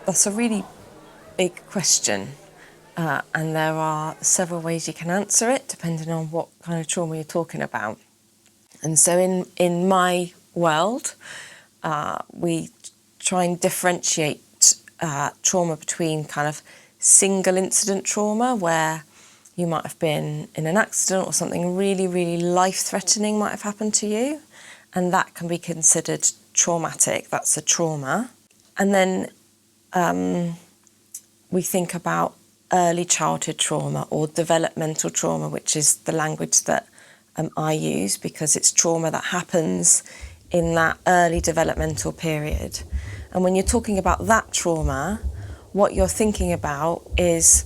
That's a really big question, and there are several ways you can answer it depending on what kind of trauma you're talking about. And so in my world, we try and differentiate trauma between kind of single incident trauma, where you might have been in an accident or something really, really life-threatening might have happened to you, and that can be considered traumatic. That's a trauma. And then we think about early childhood trauma or developmental trauma, which is the language that I use, because it's trauma that happens in that early developmental period. And when you're talking about that trauma, what you're thinking about is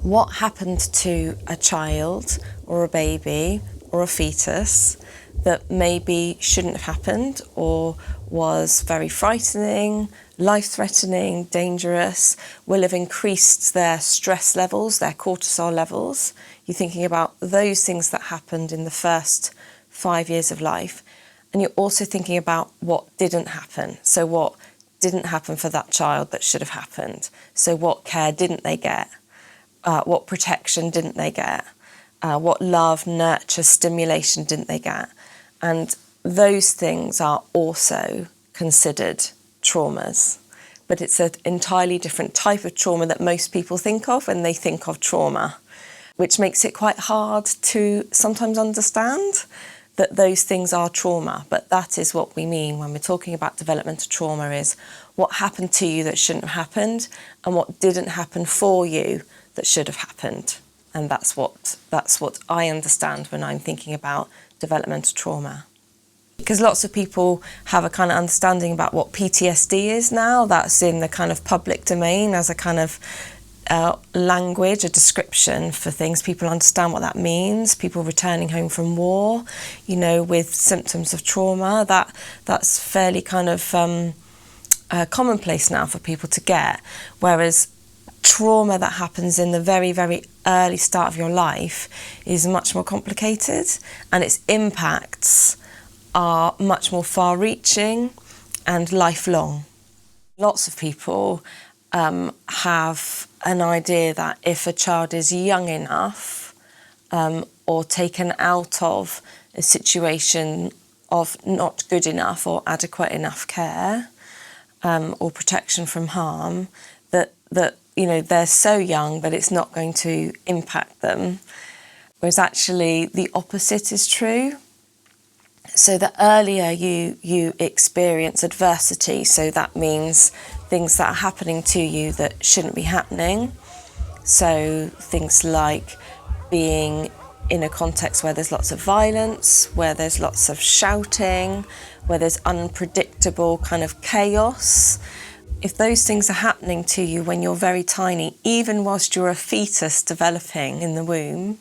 what happened to a child or a baby or a fetus that maybe shouldn't have happened, or was very frightening, life-threatening, dangerous, will have increased their stress levels, their cortisol levels. You're thinking about those things that happened in the first 5 years of life. And you're also thinking about what didn't happen. So what didn't happen for that child that should have happened. So what care didn't they get? What protection didn't they get? What love, nurture, stimulation didn't they get? And those things are also considered traumas. But it's an entirely different type of trauma that most people think of when they think of trauma, which makes it quite hard to sometimes understand that those things are trauma. But that is what we mean when we're talking about developmental trauma, is what happened to you that shouldn't have happened and what didn't happen for you that should have happened. And that's what I understand when I'm thinking about developmental trauma. Because lots of people have a kind of understanding about what PTSD is now. That's in the kind of public domain as a kind of language, a description for things. People understand what that means. People returning home from war, with symptoms of trauma, that's fairly kind of commonplace now for people to get. Whereas trauma that happens in the very, very early start of your life is much more complicated, and its impacts are much more far-reaching and lifelong. Lots of people have an idea that if a child is young enough or taken out of a situation of not good enough or adequate enough care or protection from harm, that they're so young that it's not going to impact them. Whereas actually the opposite is true. So the earlier you experience adversity, so that means things that are happening to you that shouldn't be happening. So things like being in a context where there's lots of violence, where there's lots of shouting, where there's unpredictable kind of chaos. If those things are happening to you when you're very tiny, even whilst you're a fetus developing in the womb,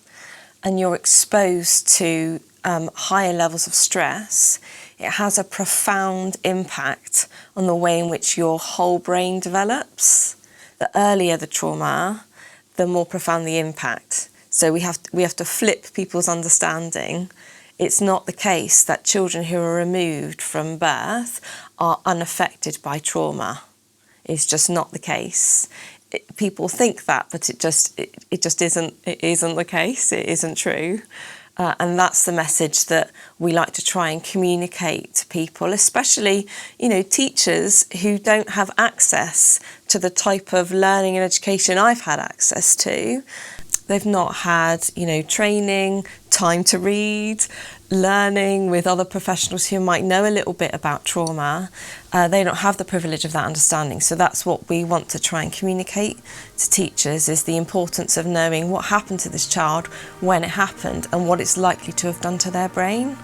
and you're exposed to higher levels of stress, it has a profound impact on the way in which your whole brain develops. The earlier the trauma, the more profound the impact. So we have to flip people's understanding. It's not the case that children who are removed from birth are unaffected by trauma. It's just not the case. People think that, but it just isn't. It isn't the case. It isn't true. And that's the message that we like to try and communicate to people, especially, teachers who don't have access to the type of learning and education I've had access to. They've not had, training, time to read, learning with other professionals who might know a little bit about trauma. They don't have the privilege of that understanding. So that's what we want to try and communicate to teachers, is the importance of knowing what happened to this child, when it happened, and what it's likely to have done to their brain.